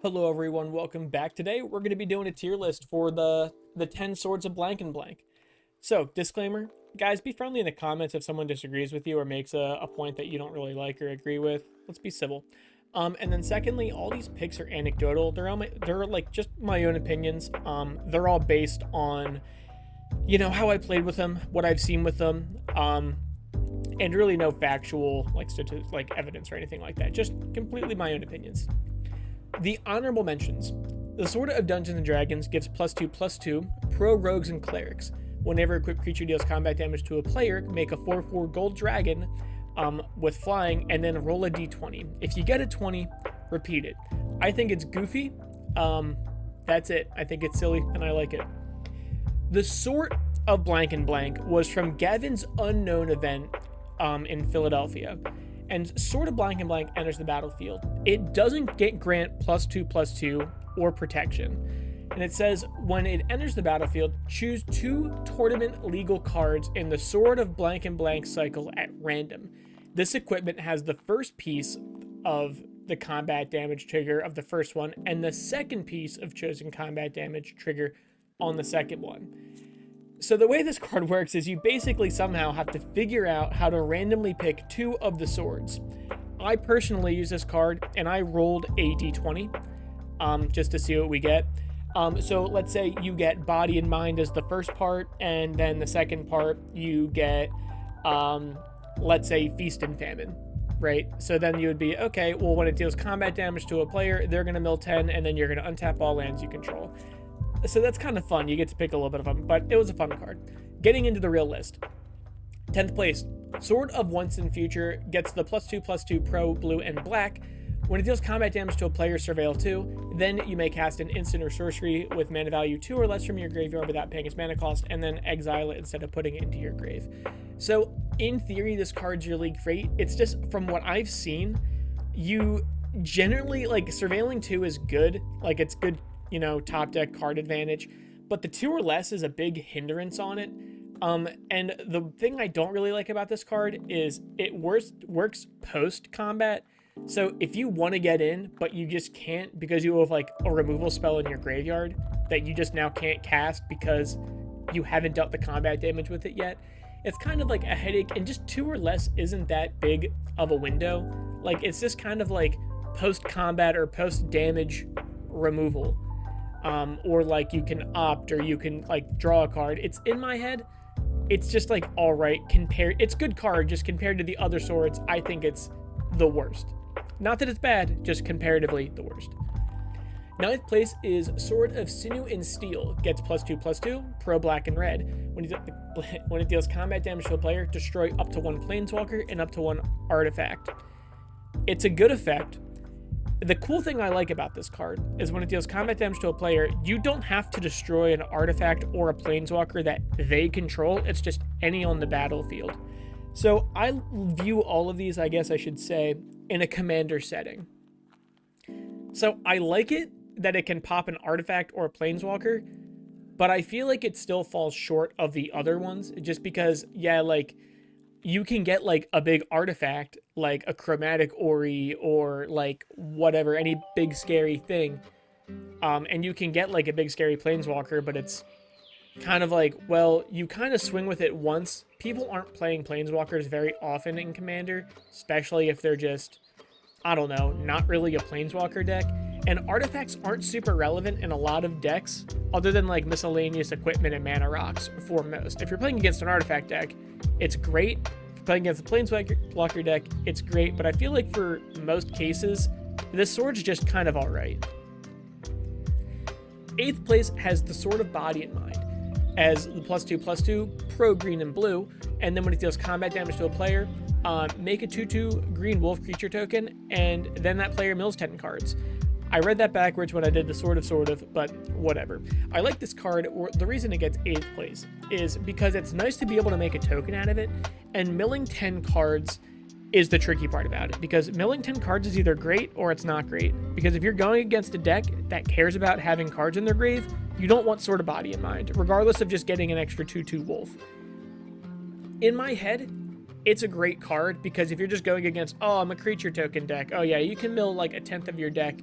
Hello everyone, welcome back. Today we're going to be doing a tier list for the 10 swords of blank and blank. So, disclaimer, guys, be friendly in the comments if someone disagrees with you or makes a point that you don't really like or agree with. Let's be civil. And then secondly, all these picks are anecdotal. They're like just my own opinions. They're all based on, how I played with them, what I've seen with them, and really no factual like evidence or anything like that. Just completely my own opinions. The honorable mentions. The Sword of Dungeons and Dragons gives +2/+2 pro rogues and clerics. Whenever a quick creature deals combat damage to a player, make a 4/4 gold dragon with flying and then roll a d20. If you get a 20, repeat it. I think it's goofy. That's it. I think it's silly and I like it. The Sword of blank and blank was from Gavin's Unknown event in Philadelphia. And Sword of blank and blank enters the battlefield. It doesn't grant +2/+2 or protection. And it says, when it enters the battlefield, choose 2 tournament legal cards in the Sword of blank and blank cycle at random. This equipment has the first piece of the combat damage trigger of the first one, and the second piece of chosen combat damage trigger on the second one. So the way this card works is you basically somehow have to figure out how to randomly pick 2 of the swords. I personally use this card and I rolled a d20 just to see what we get. So let's say you get Body and Mind as the first part, and then the second part you get, let's say, Feast and Famine, right? So then you would be, okay, well, when it deals combat damage to a player, they're going to mill 10, and then you're going to untap all lands you control. So that's kind of fun. You get to pick a little bit of them, but it was a fun card. Getting into the real list. 10th place, Sword of Once and Future gets the +2/+2 pro blue and black. When it deals combat damage to a player, surveil 2, then you may cast an instant or sorcery with mana value 2 or less from your graveyard without paying its mana cost, and then exile it instead of putting it into your grave. So in theory, this card's really great. It's just, from what I've seen, you generally, like, surveilling 2 is good. Like, it's good, top deck card advantage, but the 2 or less is a big hindrance on it. And the thing I don't really like about this card is it works post combat. So if you want to get in, but you just can't because you have like a removal spell in your graveyard that you just now can't cast because you haven't dealt the combat damage with it yet, it's kind of like a headache. And just 2 or less isn't that big of a window. Like, it's just kind of like post combat or post damage removal. Or like you can opt, or you can like draw a card. It's in my head, it's just like all right compared. It's good card, just compared to the other swords. I think it's the worst. Not that it's bad, just comparatively the worst. 9th place is Sword of Sinew and Steel. Gets +2/+2 pro black and red. When it deals combat damage to a player, destroy up to 1 planeswalker and up to 1 artifact. It's a good effect. The cool thing I like about this card is when it deals combat damage to a player, you don't have to destroy an artifact or a planeswalker that they control. It's just any on the battlefield. So I view all of these, I guess I should say, in a commander setting. So I like it that it can pop an artifact or a planeswalker, but I feel like it still falls short of the other ones just because, yeah, like, you can get like a big artifact, like a chromatic Ori or like whatever, any big scary thing. And you can get like a big scary planeswalker, but it's kind of like, well, you kind of swing with it once. People aren't playing planeswalkers very often in Commander, especially if they're just, I don't know, not really a planeswalker deck. And artifacts aren't super relevant in a lot of decks, other than like miscellaneous equipment and mana rocks for most. If you're playing against an artifact deck, it's great. If you're playing against a planeswalker deck, it's great. But I feel like for most cases, this sword's just kind of alright. 8th place has the Sword of Body and Mind as the +2/+2 pro green and blue. And then when it deals combat damage to a player, make a 2/2 green wolf creature token, and then that player mills 10 cards. I read that backwards when I did the sort of, but whatever. I like this card. The reason it gets 8th place is because it's nice to be able to make a token out of it, and milling 10 cards is the tricky part about it, because milling 10 cards is either great or it's not great. Because if you're going against a deck that cares about having cards in their grave, you don't want Sword of Body in Mind, regardless of just getting an extra 2/2 wolf. In my head, it's a great card, because if you're just going against, oh, I'm a creature token deck, oh yeah, you can mill like a 10th of your deck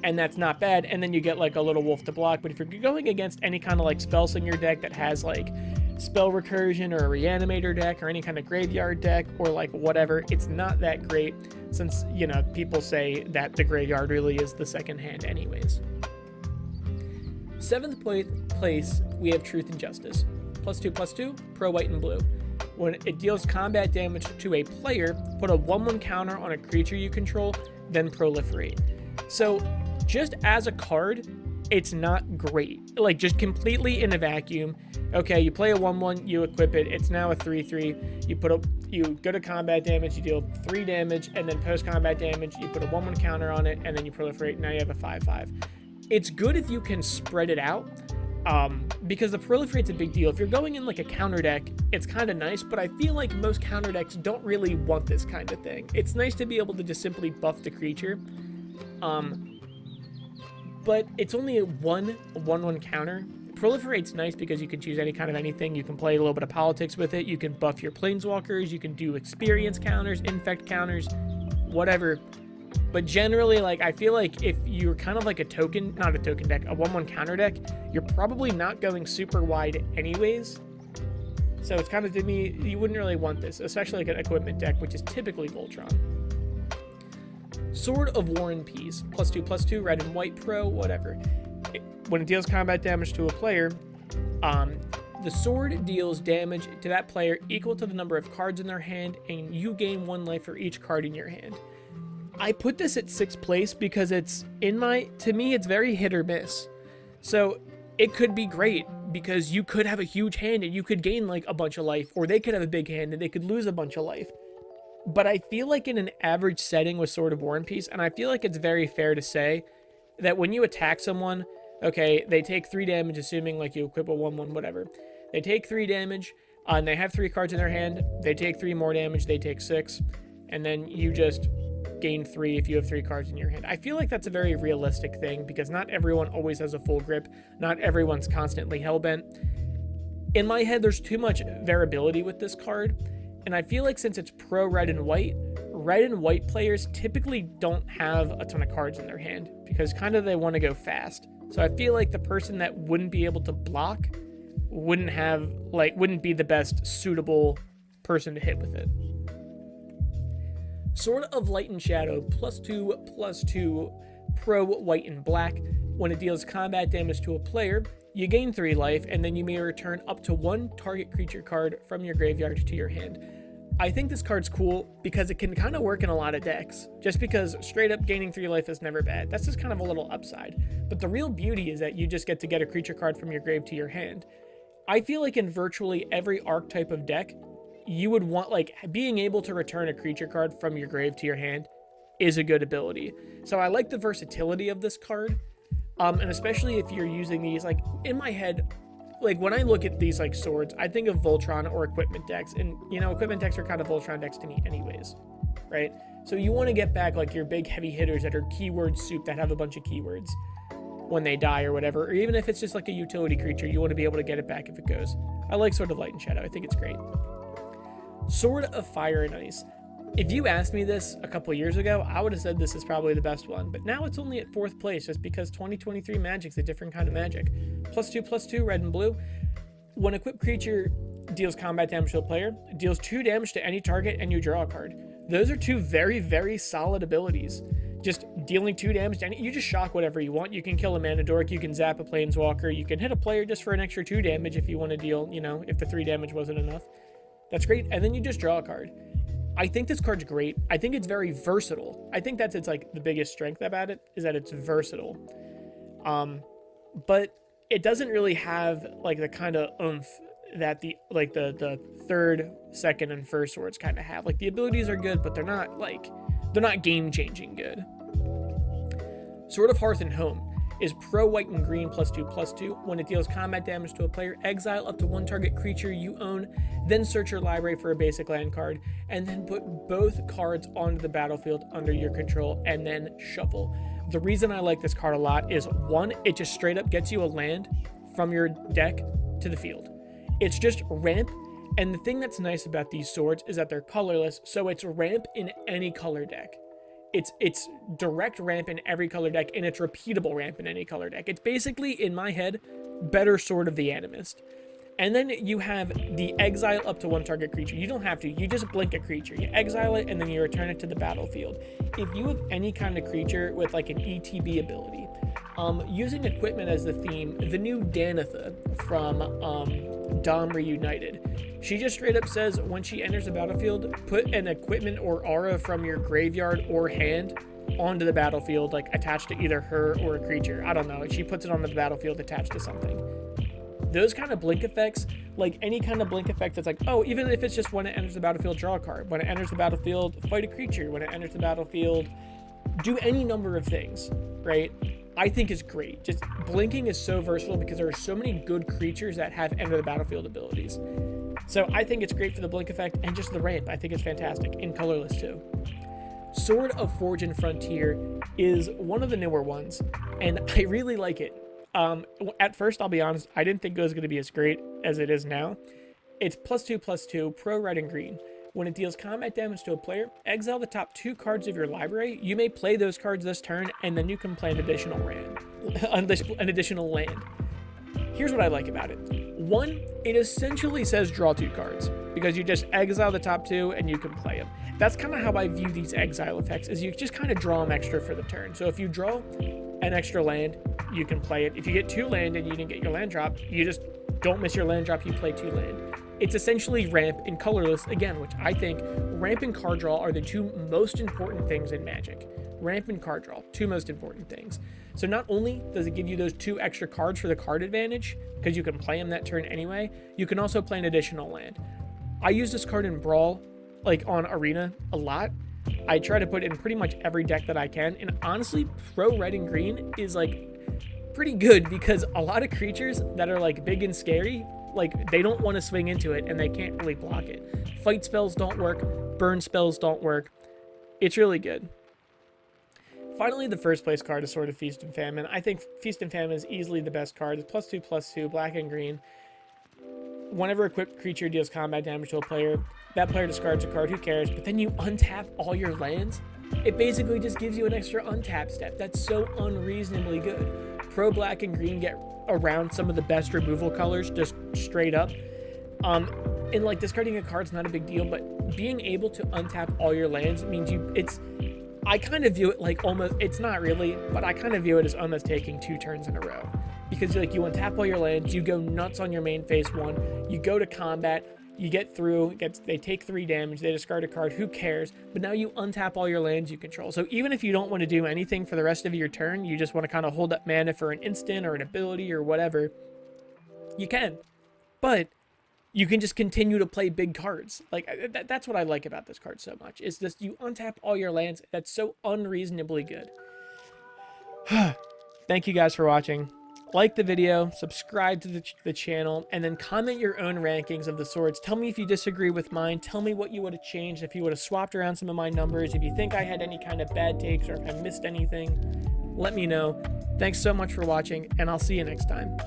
and that's not bad. And then you get like a little wolf to block. But if you're going against any kind of like spell slinger deck that has like spell recursion or a reanimator deck or any kind of graveyard deck or like whatever, it's not that great, since, you know, people say that the graveyard really is the second hand anyways. 7th place, we have Truth and Justice. +2/+2, pro white and blue. When it deals combat damage to a player, put a 1/1 counter on a creature you control, then proliferate. So just as a card, it's not great. Like, just completely in a vacuum. Okay, you play a 1/1, you equip it, it's now a 3/3. You go to combat damage, you deal 3 damage, and then post combat damage, you put a 1/1 counter on it, and then you proliferate. Now you have a 5/5. It's good if you can spread it out, because the proliferate's a big deal. If you're going in like a counter deck, it's kind of nice, but I feel like most counter decks don't really want this kind of thing. It's nice to be able to just simply buff the creature. But it's only a 1/1 counter. Proliferate's nice because you can choose any kind of anything. You can play a little bit of politics with it. You can buff your planeswalkers. You can do experience counters, infect counters, whatever. But generally, like, I feel like if you're kind of like a 1/1 counter deck, you're probably not going super wide anyways. So it's kind of, to me, you wouldn't really want this, especially like an equipment deck, which is typically Voltron. Sword of War and Peace, +2/+2, red and white pro, whatever. When it deals combat damage to a player, the sword deals damage to that player equal to the number of cards in their hand, and you gain 1 life for each card in your hand. I put this at 6th place because to me, it's very hit or miss. So it could be great because you could have a huge hand and you could gain like a bunch of life, or they could have a big hand and they could lose a bunch of life. But I feel like in an average setting with Sword of War and Peace, and I feel like it's very fair to say that when you attack someone, okay, they take 3 damage, assuming like you equip a 1/1, whatever. They take 3 damage, and they have 3 cards in their hand. They take 3 more damage, they take 6, and then you just gain 3 if you have 3 cards in your hand. I feel like that's a very realistic thing because not everyone always has a full grip. Not everyone's constantly hellbent. In my head, there's too much variability with this card, and I feel like since it's pro red and white players typically don't have a ton of cards in their hand because kind of they want to go fast. So I feel like the person that wouldn't be able to block wouldn't be the best suitable person to hit with it. Sword of Light and Shadow, +2/+2, pro white and black. When it deals combat damage to a player, you gain 3 life, and then you may return up to 1 target creature card from your graveyard to your hand. I think this card's cool because it can kind of work in a lot of decks, just because straight up gaining 3 life is never bad. That's just kind of a little upside. But the real beauty is that you just get to get a creature card from your grave to your hand. I feel like in virtually every archetype of deck, you would want, like, being able to return a creature card from your grave to your hand is a good ability. So I like the versatility of this card, and especially if you're using these, like, in my head, like, when I look at these, like, swords, I think of Voltron or equipment decks, and, you know, equipment decks are kind of Voltron decks to me anyways, right? So you want to get back, like, your big heavy hitters that are keyword soup that have a bunch of keywords when they die or whatever, or even if it's just, like, a utility creature, you want to be able to get it back if it goes. I like Sword of Light and Shadow. I think it's great. Sword of Fire and Ice. If you asked me this a couple years ago, I would have said this is probably the best one, but now it's only at 4th place just because 2023 Magic's a different kind of Magic. +2/+2, red and blue. When equipped creature deals combat damage to a player, it deals 2 damage to any target and you draw a card. Those are 2 very, very solid abilities. Just dealing 2 damage to any, you just shock whatever you want. You can kill a mana dork, you can zap a planeswalker, you can hit a player just for an extra 2 damage if you want to deal, you know, if the 3 damage wasn't enough. That's great, and then you just draw a card. I think this card's great. I think it's very versatile. I think that's its like the biggest strength about it is that it's versatile. But it doesn't really have like the kind of oomph that the 3rd, 2nd, and 1st swords kind of have. Like the abilities are good, but they're not game-changing good. Sword of Hearth and Home is pro white and green +2/+2. When it deals combat damage to a player, exile up to 1 target creature you own, then search your library for a basic land card, and then put both cards onto the battlefield under your control, and then shuffle. The reason I like this card a lot is 1, it just straight up gets you a land from your deck to the field. It's just ramp, and the thing that's nice about these swords is that they're colorless, so it's ramp in any color deck. it's direct ramp in every color deck, and it's repeatable ramp in any color deck. It's basically, in my head, better Sword of the Animist. And then you have the exile up to 1 target creature. You don't have to. You just blink a creature. You exile it, and then you return it to the battlefield. If you have any kind of creature with like an ETB ability, using equipment as the theme, the new Danitha from Dom Reunited, she just straight up says when she enters the battlefield, put an equipment or aura from your graveyard or hand onto the battlefield, like attached to either her or a creature. I don't know. She puts it on the battlefield attached to something. Those kind of blink effects, like any kind of blink effect that's like, oh, even if it's just when it enters the battlefield, draw a card. When it enters the battlefield, fight a creature. When it enters the battlefield, do any number of things, right? I think is great. Just blinking is so versatile because there are so many good creatures that have enter the battlefield abilities. So I think it's great for the blink effect and just the ramp. I think it's fantastic, in colorless too. Sword of Forge and Frontier is one of the newer ones, and I really like it. At first, I'll be honest, I didn't think it was going to be as great as it is now. It's +2/+2, pro red and green. When it deals combat damage to a player, exile the top 2 cards of your library. You may play those cards this turn, and then you can play an additional land. Here's what I like about it. 1, it essentially says draw 2 cards, because you just exile the top 2 and you can play them. That's kind of how I view these exile effects, is you just kind of draw them extra for the turn. So if you draw an extra land, you can play it. If you get 2 land and you didn't get your land drop, you just don't miss your land drop, you play 2 land. It's essentially ramp in colorless, again, which I think ramp and card draw are the 2 most important things in Magic. Ramp and card draw, 2 most important things. So not only does it give you those 2 extra cards for the card advantage, because you can play them that turn anyway, you can also play an additional land. I use this card in Brawl, like on Arena, a lot. I try to put it in pretty much every deck that I can, and honestly, pro red and green is like pretty good because a lot of creatures that are like big and scary, like they don't want to swing into it and they can't really block it. Fight spells don't work, burn spells don't work. It's really good. Finally, the first place card is Sword of Feast and Famine. I think Feast and Famine is easily the best card. It's +2/+2, black and green. Whenever a equipped creature deals combat damage to a player, that player discards a card, who cares? But then you untap all your lands. It basically just gives you an extra untap step. That's so unreasonably good. Pro black and green get around some of the best removal colors, just straight up. And like discarding a card's not a big deal, but being able to untap all your lands means I kind of view it like almost, it's not really, but I kind of view it as almost taking 2 turns in a row. Because like you untap all your lands, you go nuts on your main phase 1, you go to combat, you get through, they take 3 damage, they discard a card, who cares? But now you untap all your lands you control. So even if you don't want to do anything for the rest of your turn, you just want to kind of hold up mana for an instant or an ability or whatever, you can. But you can just continue to play big cards. Like that's what I like about this card so much, is just you untap all your lands. That's so unreasonably good. Thank you guys for watching. Like the video, subscribe to the channel, and then comment your own rankings of the swords. Tell me if you disagree with mine. Tell me what you would have changed, if you would have swapped around some of my numbers, if you think I had any kind of bad takes or if I missed anything. Let me know. Thanks so much for watching, and I'll see you next time.